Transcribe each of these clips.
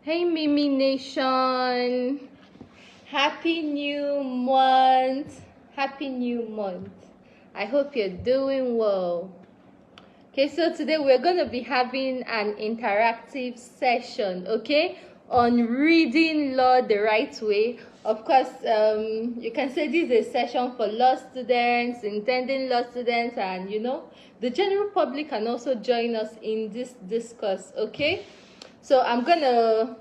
Hey Mimi Nation, happy new month. Happy new month. I hope you're doing well. Okay, so today we're going to be having an interactive session, okay, on reading law the right way. Of course, you can say this is a session for law students, intending law students, and the general public can also join us in this discourse, okay? So I'm gonna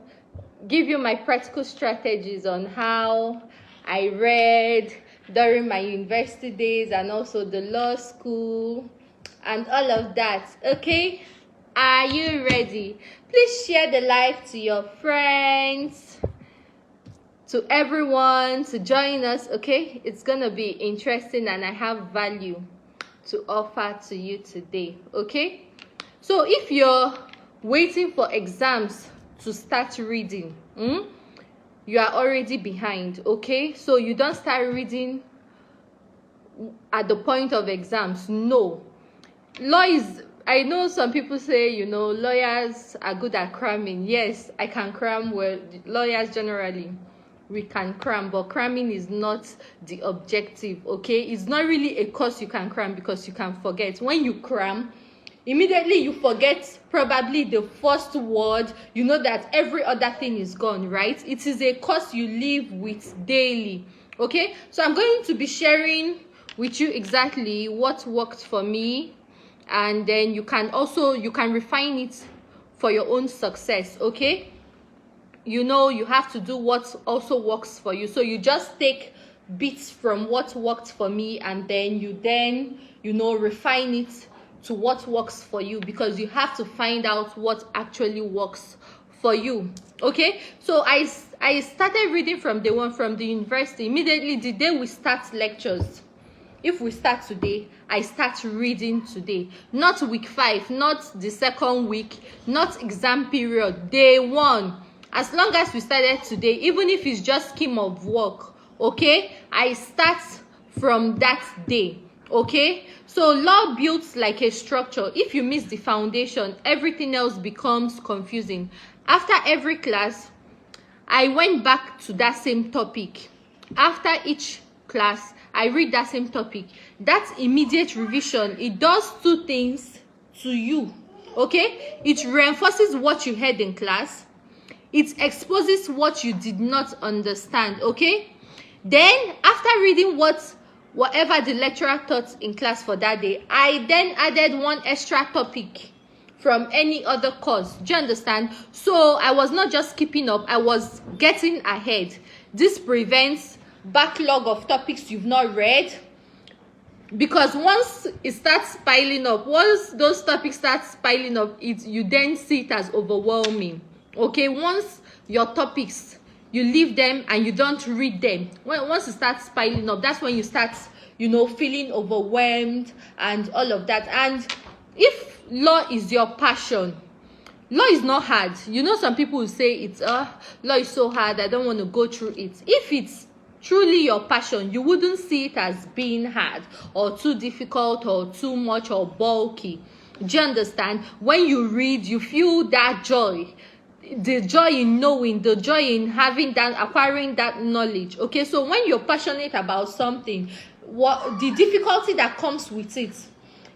give you my practical strategies on how I read during my university days and also the law school and all of that. Okay, are you ready? Please share the live to your friends, to everyone, to join us. Okay, it's gonna be interesting and I have value to offer to you today. Okay, so if you're waiting for exams to start reading, you are already behind. Okay, so you don't start reading at the point of exams. No, law is, I know some people say lawyers are good at cramming. Yes, I can cram well. Lawyers generally, we can cram, but cramming is not the objective. Okay, it's not really a course you can cram because you can forget. When you cram, immediately you forget probably the first word, that every other thing is gone, right? It is a course you live with daily. Okay, so I'm going to be sharing with you exactly what worked for me, and then you can refine it for your own success. Okay, you have to do what also works for you, so you just take bits from what worked for me and then you refine it to what works for you, because you have to find out what actually works for you. Okay, so I started reading from day one, from the university. Immediately the day we start lectures, if we start today, I start reading today. Not week 5, not the second week, not exam period, day 1. As long as we started today, even if it's just scheme of work, okay, I start from that day. Okay, so law builds like a structure. If you miss the foundation, everything else becomes confusing. After every class, I went back to that same topic. After each class, I read that same topic. That immediate revision, it does two things to you. Okay, it reinforces what you heard in class. It exposes what you did not understand. Okay, then after reading whatever the lecturer taught in class for that day, I then added one extra topic from any other course. Do you understand? So I was not just keeping up, I was getting ahead. This prevents backlog of topics you've not read, because once it starts piling up, once those topics start piling up, you then see it as overwhelming. Okay, once your topics, you leave them and you don't read them, once it starts piling up, that's when you start feeling overwhelmed and all of that. And if law is your passion, law is not hard. Some people will say it's law is so hard, I don't want to go through it. If it's truly your passion, you wouldn't see it as being hard or too difficult or too much or bulky. Do you understand? When you read, you feel that joy, the joy in knowing, the joy in having that, acquiring that knowledge. Okay, so when you're passionate about something, what the difficulty that comes with it,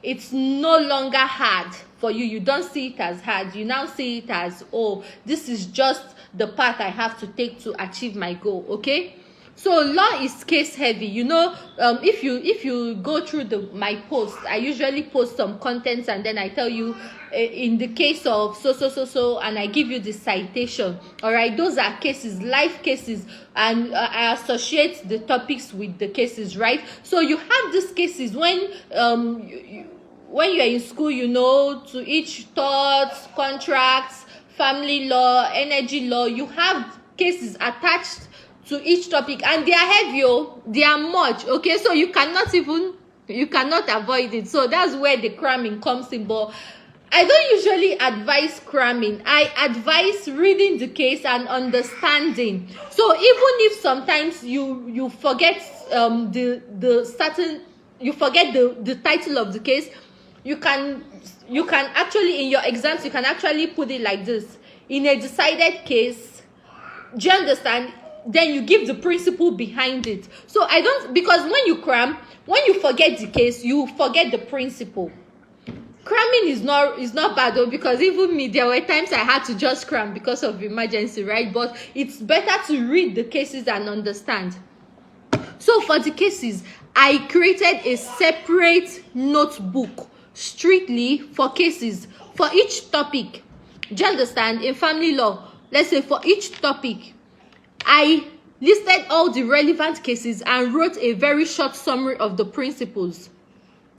it's no longer hard for you. You don't see it as hard. You now see it as, oh, this is just the path I have to take to achieve my goal. Okay, so law is case heavy. If you go through my post, I usually post some contents and then I tell you, in the case of so, and I give you the citation. All right, those are cases, life cases, and I associate the topics with the cases, right? So you have these cases when when you're in school, to each torts, contracts, family law, energy law, you have cases attached to each topic, and they are heavy. They are much. Okay, so you cannot avoid it. So that's where the cramming comes in. But I don't usually advise cramming. I advise reading the case and understanding. So even if sometimes you forget you forget the title of the case, you can actually, in your exams, you can actually put it like this: in a decided case, do you understand? Then you give the principle behind it. So I don't, because when you cram, when you forget the case, you forget the principle. Cramming is not bad though, because even me, there were times I had to just cram because of emergency, right? But it's better to read the cases and understand. So for the cases, I created a separate notebook strictly for cases, for each topic. Do you understand? In family law, let's say for each topic, I listed all the relevant cases and wrote a very short summary of the principles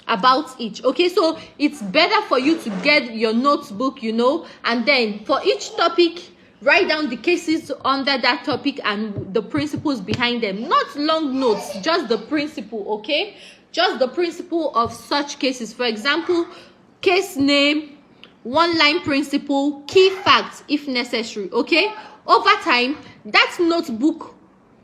about each. Okay, so it's better for you to get your notebook, you know, and then for each topic, write down the cases under that topic and the principles behind them. Not long notes, just the principle. Okay, just the principle of such cases. For example, case name, one line principle, key facts if necessary. Okay, over time that notebook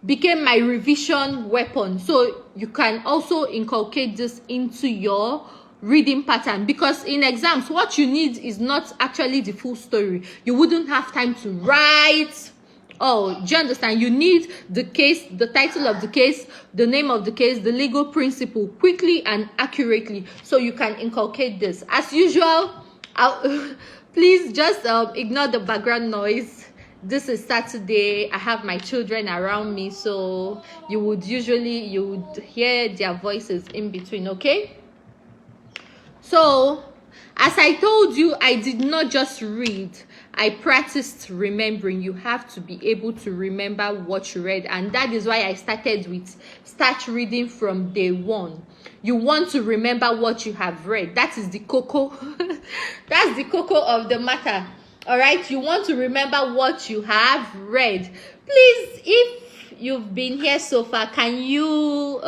became my revision weapon. So you can also inculcate this into your reading pattern, because in exams what you need is not actually the full story. You wouldn't have time to write. Oh, do you understand? You need the case, the title of the case, the name of the case, the legal principle quickly and accurately, so you can inculcate this. As usual, please just ignore the background noise. This is Saturday. I have my children around me, so you would hear their voices in between. Okay, so as I told you, I did not just read, I practiced remembering. You have to be able to remember what you read, and that is why I started with start reading from day one. You want to remember what you have read. That is the cocoa. That's the cocoa of the matter. All right, you want to remember what you have read. Please, if you've been here so far, can you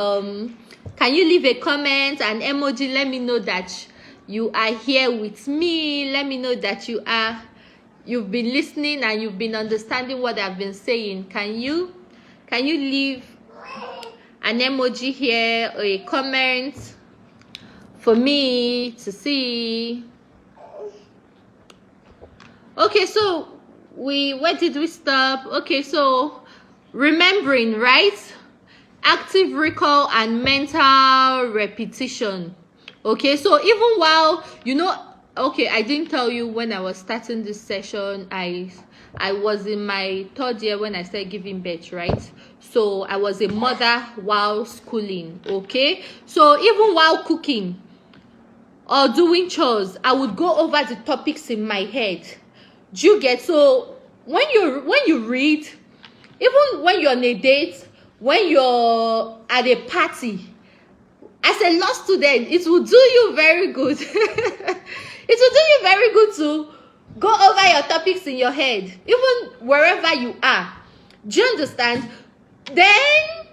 leave a comment, an emoji? Let me know that you are here with me. Let me know that you've been listening and you've been understanding what I've been saying. Can you leave an emoji here or a comment for me to see? Okay, so where did we stop? Okay, so remembering, right? Active recall and mental repetition. Okay, so even while, you know, okay, I didn't tell you when I was starting this session, I was in my 3rd year when I started giving birth, right? So I was a mother while schooling. Okay, so even while cooking or doing chores, I would go over the topics in my head. Do you get? So when you read, even when you're on a date, when you're at a party, as a law student, it will do you very good. It will do you very good to go over your topics in your head, even wherever you are. Do you understand? Then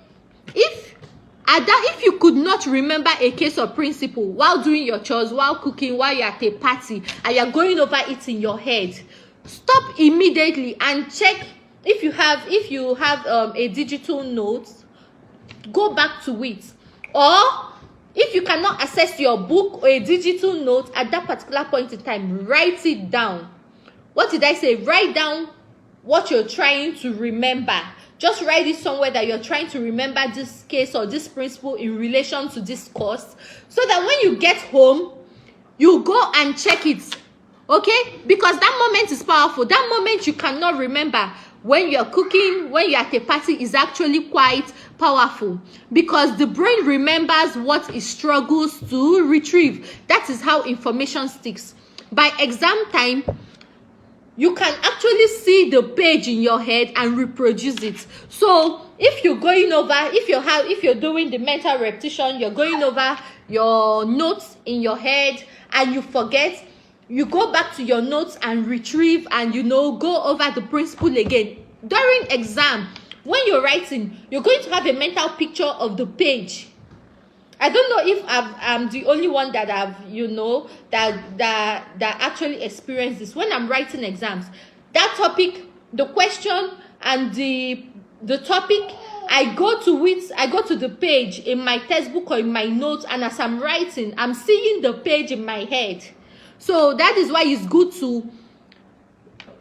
if you could not remember a case or principle while doing your chores, while cooking, while you're at a party, and you're going over it in your head, stop immediately and check if you have a digital note. Go back to it, or if you cannot access your book or a digital note at that particular point in time, write it down. What did I say? Write down what you're trying to remember. Just write it somewhere that you're trying to remember this case or this principle in relation to this course, so that when you get home, you go and check it. Okay, because that moment is powerful. That moment you cannot remember when you're cooking, when you're at a party, is actually quite powerful, because the brain remembers what it struggles to retrieve. That is how information sticks. By exam time, you can actually see the page in your head and reproduce it. So if you're going over, if you're doing the mental repetition, you're going over your notes in your head and you forget, you go back to your notes and retrieve and, you know, go over the principle again. During exam, when you're writing, you're going to have a mental picture of the page. I don't know if I'm the only one that that actually experienced this. When I'm writing exams, that topic, the question and the topic, I go to the page in my textbook or in my notes, and as I'm writing, I'm seeing the page in my head. So that is why it's good to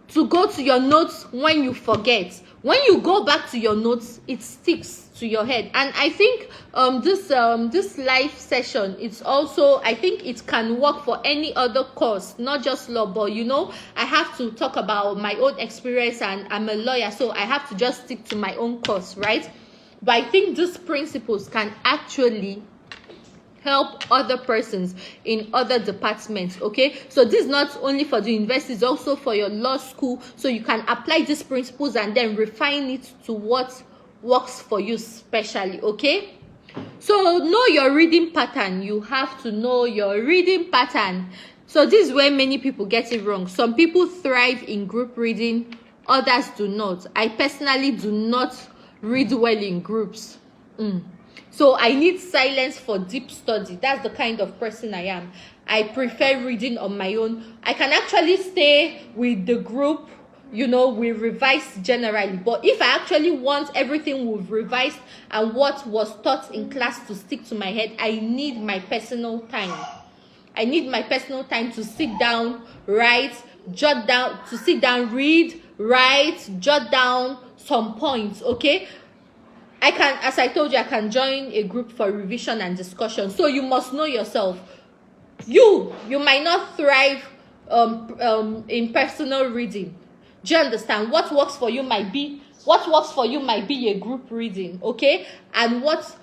to go to your notes when you forget. When you go back to your notes, it sticks to your head. And I think this live session, it's also, I think it can work for any other course, not just law. But you know, I have to talk about my own experience, and I'm a lawyer, so I have to just stick to my own course, right? But I think these principles can actually help other persons in other departments. Okay, so this is not only for the university, it's also for your law school, so you can apply these principles and then refine it to what works for you specially. Okay, so know your reading pattern. You have to know your reading pattern. So this is where many people get it wrong. Some people thrive in group reading, others do not. I personally do not read well in groups. So I need silence for deep study. That's the kind of person I am. I prefer reading on my own. I can actually stay with the group, you know, we revise generally. But if I actually want everything we've revised and what was taught in class to stick to my head, I need my personal time. I need my personal time to sit down, write, jot down, to sit down, read, write, jot down some points, okay? I can, as I told you, I can join a group for revision and discussion. So you must know yourself. You might not thrive in personal reading. Do you understand? What works for you might be a group reading, okay? And what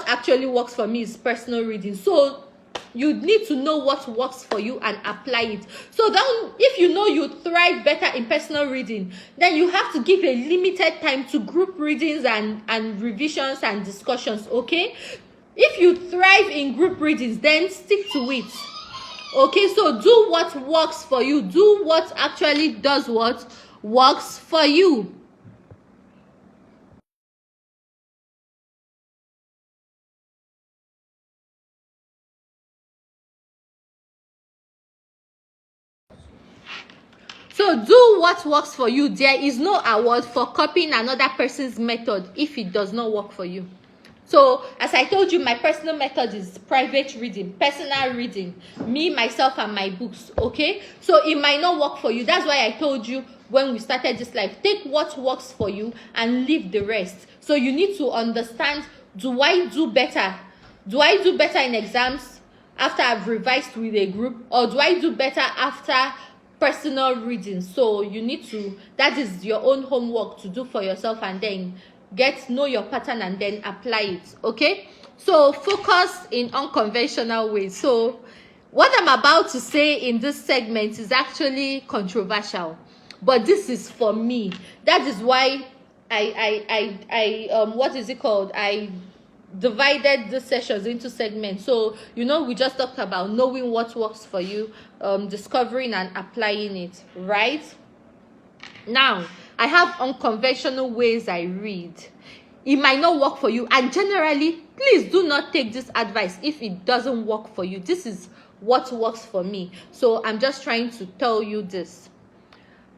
actually works for me is personal reading. So you need to know what works for you and apply it. So then, if you know you thrive better in personal reading, then you have to give a limited time to group readings and revisions and discussions, okay? If you thrive in group readings, then stick to it. Okay, so do what works for you. Do what actually does what works for you. So do what works for you. There is no award for copying another person's method if it does not work for you. So as I told you, my personal method is private reading, personal reading, me, myself, and my books, okay? So it might not work for you. That's why I told you when we started this life, take what works for you and leave the rest. So you need to understand, do I do better? Do I do better in exams after I've revised with a group, or do I do better after personal reading? So you need to, that is your own homework to do for yourself, and then know your pattern and then apply it, okay? So focus in unconventional ways. So what I'm about to say in this segment is actually controversial, but this is for me. That is why what is it called, I divided the sessions into segments. So you know, we just talked about knowing what works for you, discovering and applying it, right? Now I have unconventional ways I read. It might not work for you, and generally, please do not take this advice if it doesn't work for you. This is what works for me, so I'm just trying to tell you this.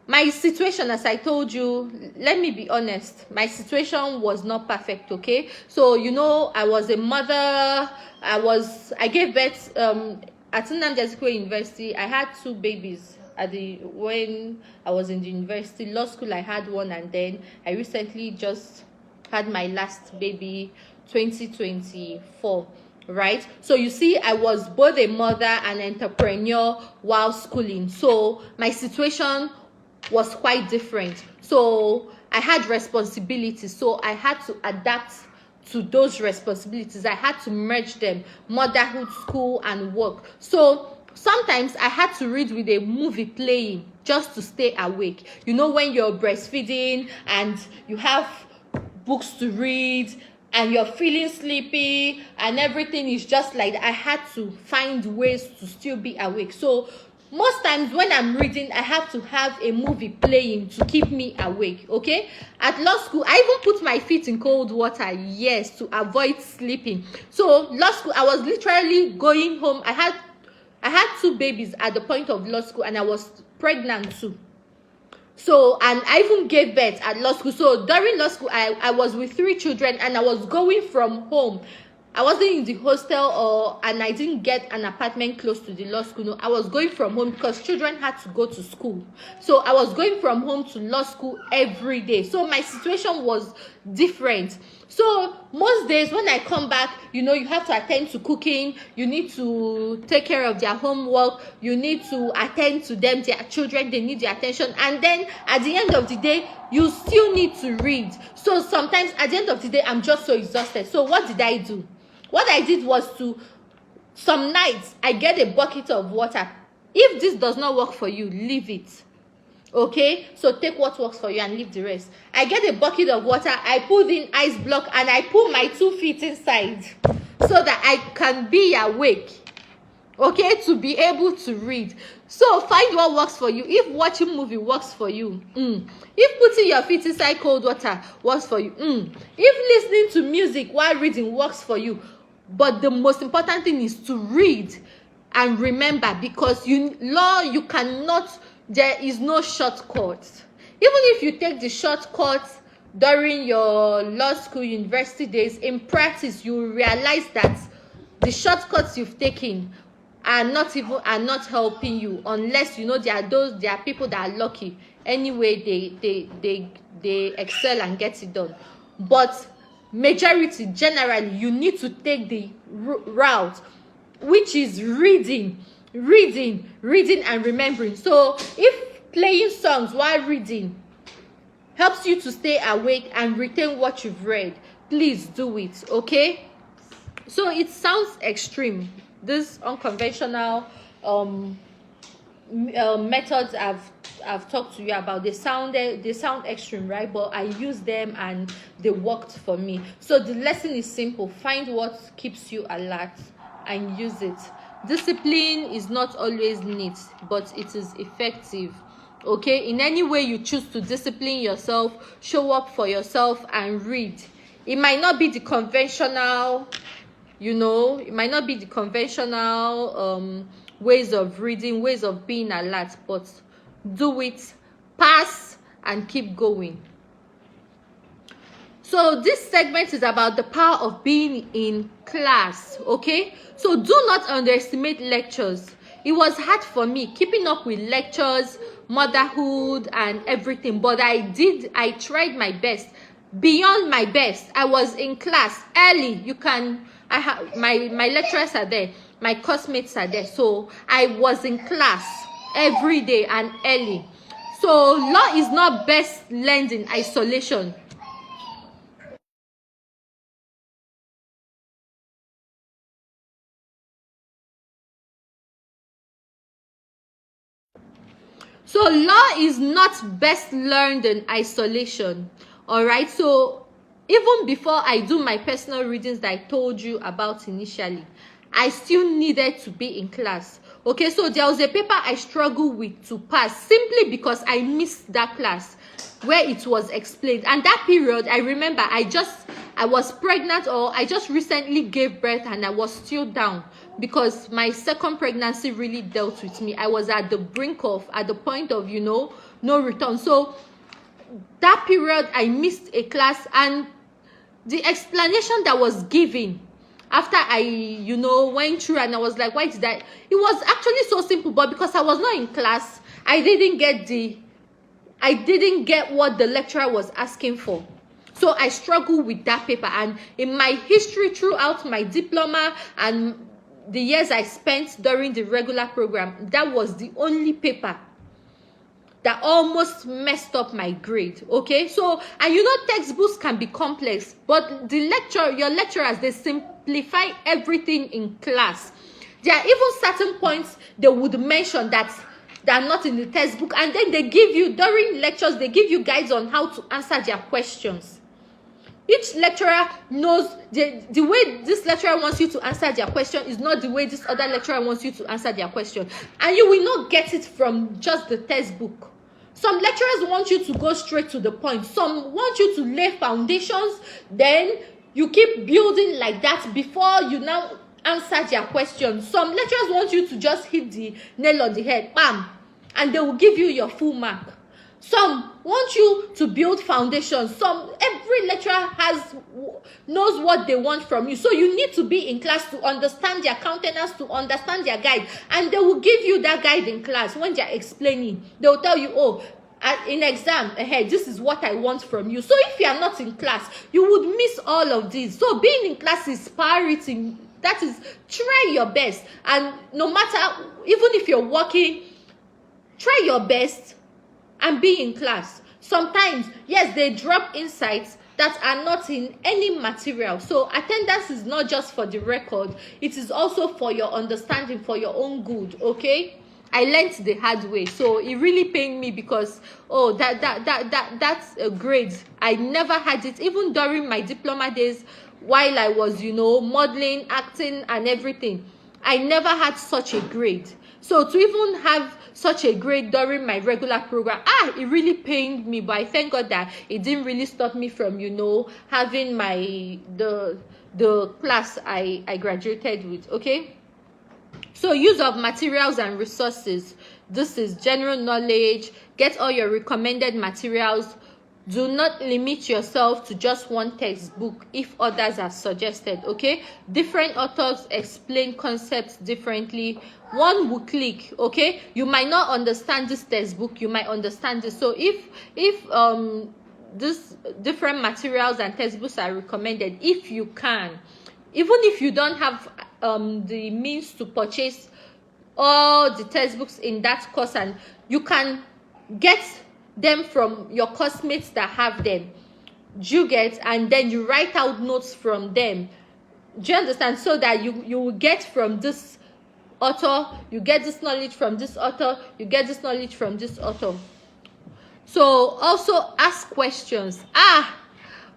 My situation, as I told you, let me be honest, my situation was not perfect, okay? So you know, I was a mother. I gave birth at Nnamdi Azikiwe University. I had 2 babies when I was in the university. Law school, I had 1, and then I recently just had my last baby, 2024, right? So you see, I was both a mother and entrepreneur while schooling. So my situation was quite different. So I had responsibilities, so I had to adapt to those responsibilities. I had to merge them, motherhood, school, and work. So sometimes I had to read with a movie playing just to stay awake. You know, when you're breastfeeding and you have books to read and you're feeling sleepy and everything is just like that, I had to find ways to still be awake. So most times when I'm reading, I have to have a movie playing to keep me awake, okay? At law school, I even put my feet in cold water, yes, to avoid sleeping. So law school, I was literally going home. I had 2 babies at the point of law school, and I was pregnant too. So, and I even gave birth at law school. So during law school, I was with 3 children, and I was going from home I wasn't in the hostel and I didn't get an apartment close to the law school. No, I was going from home because children had to go to school. So I was going from home to law school every day. So my situation was different. So most days when I come back, you have to attend to cooking, you need to take care of their homework, you need to attend to them, their children, they need your attention. And then at the end of the day, you still need to read. So sometimes at the end of the day, I'm just so exhausted. So what did I do? What I did was some nights, I get a bucket of water. If this does not work for you, leave it. Okay, so take what works for you and leave the rest. I get a bucket of water, I put in ice block, and I put my 2 feet inside so that I can be awake, okay, to be able to read. So find what works for you. If watching movie works for you, if putting your feet inside cold water works for you, if listening to music while reading works for you, but the most important thing is to read and remember, because you cannot. There is no shortcut. Even if you take the shortcut during your law school, university days, in practice, you will realize that the shortcuts you've taken are not helping you, unless there are people that are lucky. Anyway, they excel and get it done. But majority, generally, you need to take the route, which is reading and remembering. So if playing songs while reading helps you to stay awake and retain what you've read, please do it. Okay, so it sounds extreme, this unconventional methods I've talked to you about. They sound extreme, right? But I use them and they worked for me. So the lesson is simple: find what keeps you alert and use it. Discipline is not always neat, but it is effective. Okay, in any way you choose to discipline yourself, show up for yourself and read. It might not be the conventional, ways of reading, ways of being alert, but do it, pass, and keep going. So this segment is about the power of being in class. Okay, so do not underestimate lectures. It was hard for me keeping up with lectures, motherhood, and everything, but I tried my best, beyond my best. I was in class early. My lecturers are there, my classmates are there, so I was in class every day and early. So law is not best learned in isolation. So law is not best learned in isolation. All right, so even before I do my personal readings that I told you about initially, I still needed to be in class. Okay, so there was a paper I struggled with to pass simply because I missed that class where it was explained. And that period, I remember I was pregnant, or I just recently gave birth, and I was still down because my second pregnancy really dealt with me. I was at the point of no return. So that period I missed a class, and the explanation that was given after I went through, and I was like, why did it was actually so simple, but because I was not in class, I didn't get what the lecturer was asking for. So I struggled with that paper. And in my history throughout my diploma and the years I spent during the regular program, that was the only paper that almost messed up my grade. Okay, so, and textbooks can be complex, but your lecturers, they simplify everything in class. There are even certain points they would mention that are not in the textbook, and then they give you, during lectures, they give you guides on how to answer their questions. Each lecturer knows the way this lecturer wants you to answer their question is not the way this other lecturer wants you to answer their question. And you will not get it from just the textbook. Some lecturers want you to go straight to the point. Some want you to lay foundations, then you keep building like that before you now answer their question. Some lecturers want you to just hit the nail on the head, bam, and they will give you your full mark. Some want you to build foundations. Every lecturer knows what they want from you. So you need to be in class to understand their countenance, to understand their guide. And they will give you that guide in class when they're explaining. They will tell you, oh, in exam ahead, this is what I want from you. So if you are not in class, you would miss all of this. So being in class is priority. That is, try your best. And no matter, even if you're working, try your best and be in class. Sometimes, yes, they drop insights that are not in any material. So attendance is not just for the record, it is also for your understanding, for your own good. Okay, I learned the hard way, so it really pained me because that's a grade. I never had it even during my diploma days, while I was, you know, modeling, acting and everything. I never had such a grade. So to even have such a grade during my regular program, it really pained me. But I thank God that it didn't really stop me from, you know, having the class I graduated with. Okay, so use of materials and resources. This is general knowledge. Get all your recommended materials. Do not limit yourself to just one textbook if others are suggested. Okay, different authors explain concepts differently. One will click. Okay, you might not understand this textbook, you might understand this. So if this different materials and textbooks are recommended, if you can, even if you don't have the means to purchase all the textbooks in that course, and you can get them from your classmates that have them, you get, and then you write out notes from them. Do you understand? So that you will get from this author, you get this knowledge from this author, you get this knowledge from this author. So also ask questions.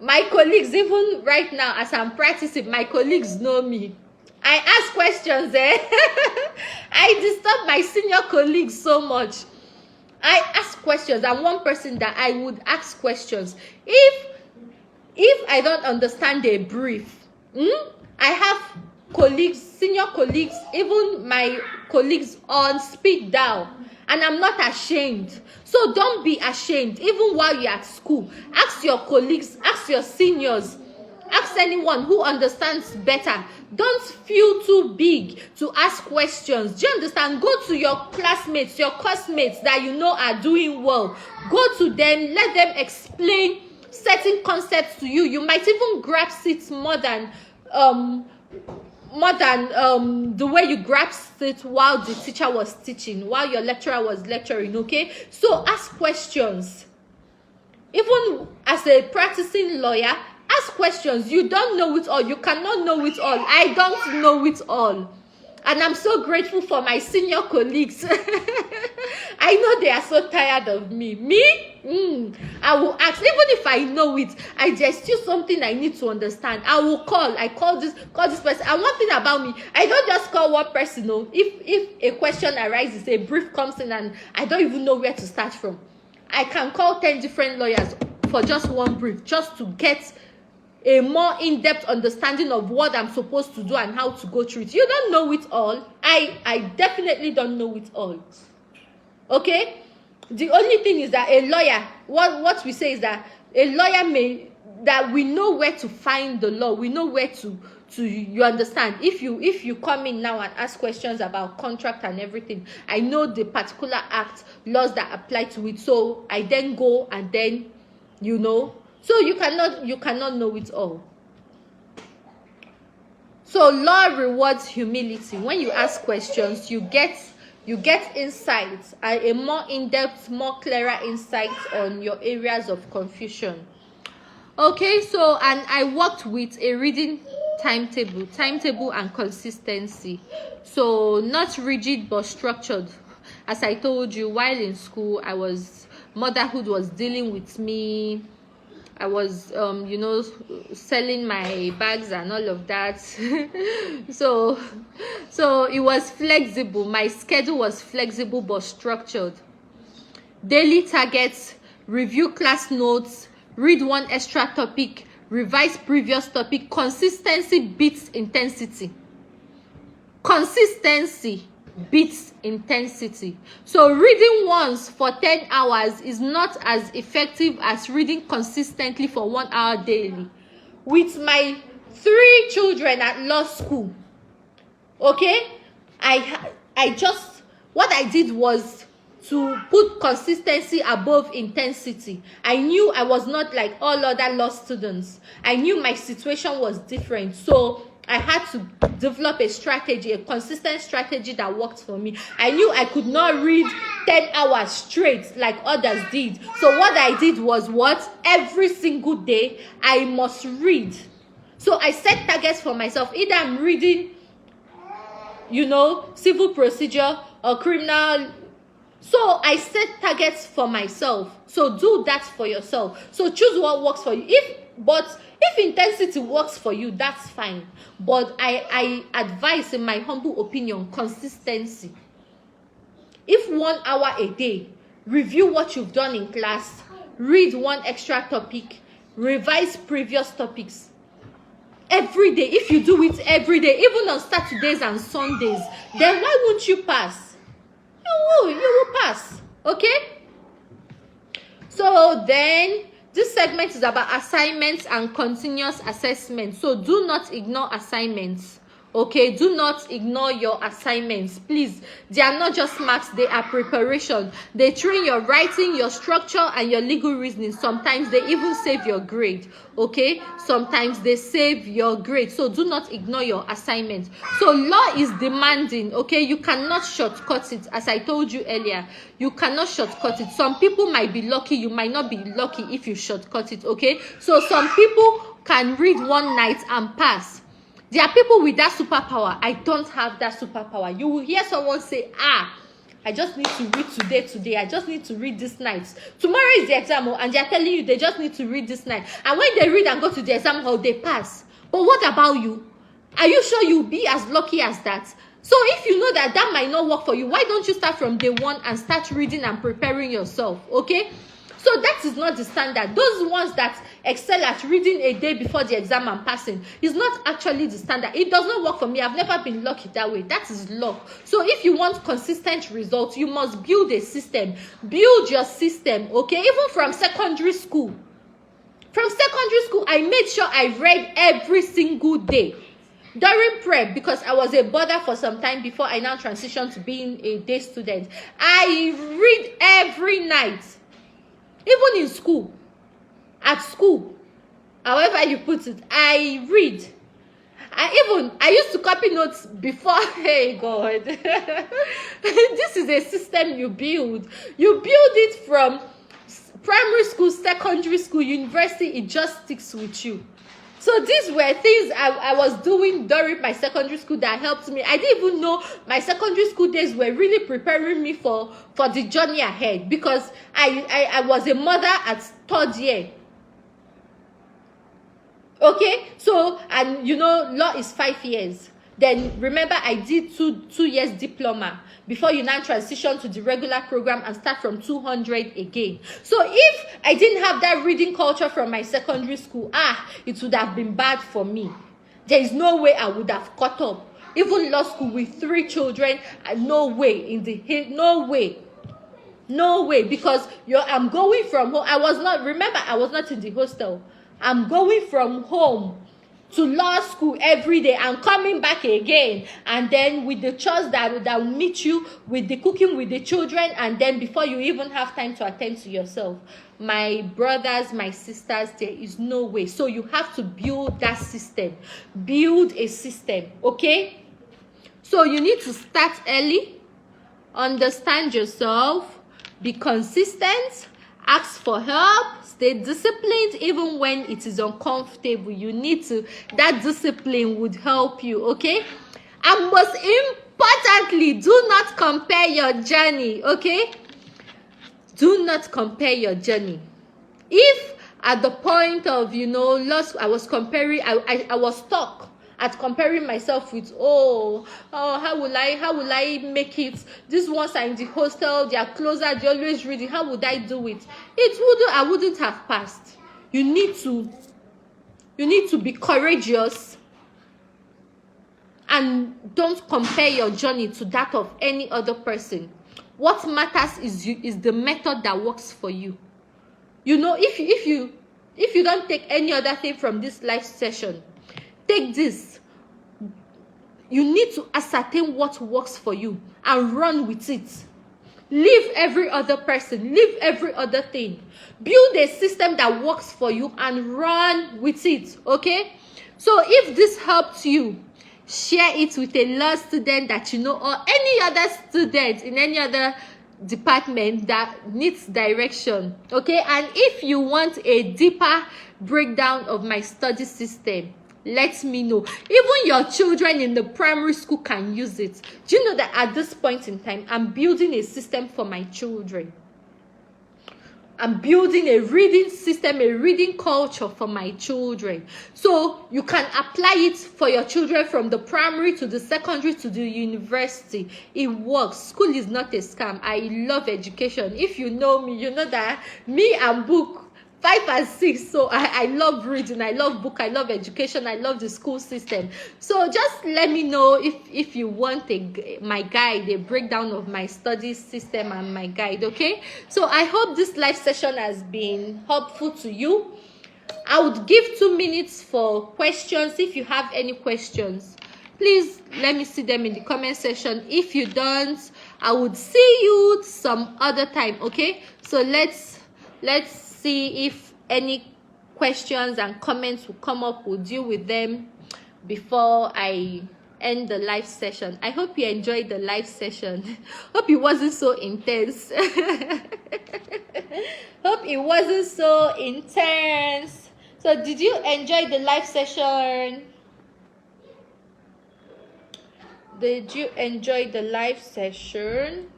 My colleagues, even right now as I'm practicing, my colleagues know me. I ask questions. I disturb my senior colleagues so much. I ask questions. I'm one person that I would ask questions. If I don't understand a brief, I have colleagues, senior colleagues, even my colleagues on speed dial, and I'm not ashamed. So don't be ashamed. Even while you're at school, ask your colleagues, ask your seniors, ask anyone who understands better. Don't feel too big to ask questions. Do you understand? Go to your classmates, your classmates that you know are doing well. Go to them, let them explain certain concepts to you. You might even grasp it more than the way you grasped it while the teacher was teaching, while your lecturer was lecturing. Okay, so ask questions. Even as a practicing lawyer, ask questions. You don't know it all. You cannot know it all. I don't know it all. And I'm so grateful for my senior colleagues. I know they are so tired of me. I will ask, even if I know it, there's still something I need to understand. I will call. I call this person. And one thing about me, I don't just call one person. No. If a question arises, a brief comes in and I don't even know where to start from, I can call 10 different lawyers for just one brief, just to get a more in-depth understanding of what I'm supposed to do and how to go through it. You don't know it all. I definitely don't know it all. Okay? The only thing is that a lawyer, what we say is that a lawyer that we know where to find the law. We know where to you understand. If you come in now and ask questions about contract and everything, I know the particular act, laws that apply to it. So I then go and then, you know. So you cannot know it all. So law rewards humility. When you ask questions, you get insights, a more in-depth, more clearer insights on your areas of confusion. Okay, so and I worked with a reading timetable and consistency. So not rigid but structured. As I told you, while in school, motherhood was dealing with me. I was, selling my bags and all of that. so it was flexible. My schedule was flexible but structured. Daily targets, review class notes, read one extra topic, revise previous topic. Consistency beats intensity. Consistency beats intensity. So reading once for 10 hours is not as effective as reading consistently for 1 hour daily. With my 3 children at law school, okay, what I did was to put consistency above intensity. I knew I was not like all other law students. I knew my situation was different, so I had to develop a strategy, a consistent strategy that worked for me. I knew I could not read 10 hours straight like others did. So what I did was every single day I must read. So I set targets for myself. Either I'm reading, civil procedure or criminal. So I set targets for myself. So do that for yourself. So choose what works for you. If intensity works for you, that's fine. But I advise, in my humble opinion, consistency. If 1 hour a day, review what you've done in class, read 1 extra topic, revise previous topics. Every day, if you do it every day, even on Saturdays and Sundays, then why won't you pass? You will pass. Okay? So then, this segment is about assignments and continuous assessment. So do not ignore assignments. Okay, do not ignore your assignments, please. They are not just marks, they are preparation. They train your writing, your structure, and your legal reasoning. Sometimes they even save your grade. Okay, sometimes they save your grade. So do not ignore your assignments. So law is demanding. Okay, you cannot shortcut it. As I told you earlier, you cannot shortcut it. Some people might be lucky, you might not be lucky if you shortcut it. Okay, so some people can read one night and pass. There are people with that superpower. I don't have that superpower. You will hear someone say, I just need to read today. I just need to read this night. Tomorrow is the exam, and they are telling you they just need to read this night. And when they read and go to the exam hall, they pass. But what about you? Are you sure you'll be as lucky as that? So if you know that that might not work for you, why don't you start from day one and start reading and preparing yourself, okay? So that is not the standard. Those ones that excel at reading a day before the exam and passing is not actually the standard. It does not work for me. I've never been lucky that way. That is luck. So if you want consistent results, you must build a system. Build your system, okay? Even from secondary school. From secondary school, I made sure I read every single day. During prep, because I was a boarder for some time before I now transitioned to being a day student, I read every night. Even in school, at school, however you put it, I read. I used to copy notes before. Hey God, this is a system you build. You build it from primary school, secondary school, university. It just sticks with you. So these were things I was doing during my secondary school that helped me. I didn't even know my secondary school days were really preparing me for the journey ahead, because I was a mother at 3rd year. Okay, so, and law is 5 years. Then remember, I did two years diploma before you now transition to the regular program and start from 200 again. So if I didn't have that reading culture from my secondary school, it would have been bad for me. There is no way I would have caught up. Even law school with 3 children, no way, no way, because I'm going from home. I was not in the hostel. I'm going from home to law school every day and coming back again, and then with the chores that will meet you, with the cooking with the children, and then before you even have time to attend to yourself. My brothers, my sisters, there is no way. So you have to build that system. Build a system, okay? So you need to start early, understand yourself, be consistent, ask for help, stay disciplined even when it is uncomfortable. That discipline would help you, okay? And most importantly, do not compare your journey, okay? Do not compare your journey. If at the point of, I was comparing, I was stuck at comparing myself with, how will I make it? These ones are in the hostel, they are closer, they always reading. How would I do it? I wouldn't have passed. You need to be courageous And don't compare your journey to that of any other person. What matters is the method that works for you. You know, if you don't take any other thing from this live session, take this. You need to ascertain what works for you and run with it. Leave every other person, leave every other thing. Build a system that works for you and run with it, okay? So if this helps you, share it with a law student that you know, or any other student in any other department that needs direction, okay? And if you want a deeper breakdown of my study system, let me know. Even your children in the primary school can use it. Do you know that at this point in time, I'm building a system for my children? I'm building a reading system, a reading culture for my children. So you can apply it for your children from the primary to the secondary to the university. It works. School is not a scam. I love education. If you know me, you know that me and book 5 and 6. So I love reading, I love book, I love education, I love the school system. So just let me know if you want my guide, a breakdown of my study system and my guide, okay? So I hope this live session has been helpful to you. I would give 2 minutes for questions. If you have any questions, please let me see them in the comment section. If you don't, I would see you some other time, okay? So let's see if any questions and comments will come up. We'll deal with them before I end the live session. I hope you enjoyed the live session. Hope it wasn't so intense. Hope it wasn't so intense. So did you enjoy the live session? Did you enjoy the live session?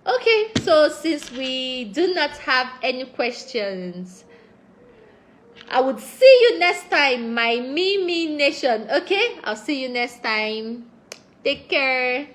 Okay, so since we do not have any questions, I would see you next time, my Mimi Nation. Okay, I'll see you next time. Take care.